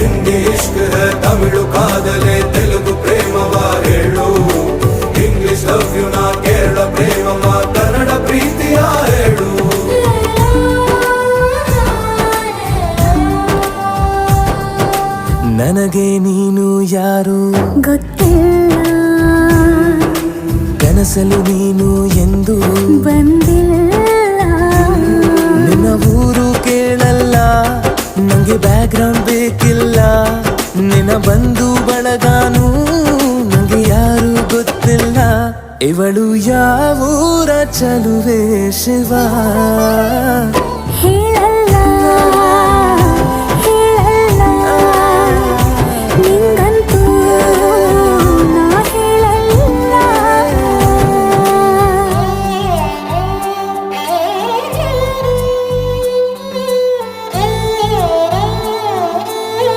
ಹಿಂದಿ ಇಷ್ಕ್ high Tamil ಕಾದಲೆ Telugu ಪ್ರೇಮವ ಹೇಳು English love you ನಾ ಕೇರಳ ಪ್ರೇಮವ ಕನ್ನಡ ಪ್ರೀತಿಯ ಹೇಳು ನನಗೆ ನೀನು ಯಾರು ಗೊತ್ತಿಲ್ಲ ಕನಸಲು ನೀನು ಎಂದು ಬಂದಿಲ್ಲ ನಿನ್ನ ಊರು ಕೇಳಲ್ಲ ನಂಗೆ ಬ್ಯಾಕ್ ಗ್ರೌಂಡ್ ಬೇಕಿಲ್ಲ ನಿನ್ನ ಬಂಧು ಬಳಗಾನು ನಂಗೆ ಯಾರು ಗೊತ್ತಿಲ್ಲ ಇವಳು ಯಾವೂರ ಚಲುವೆ ಶಿವ ಹೇಳಲ್ಲ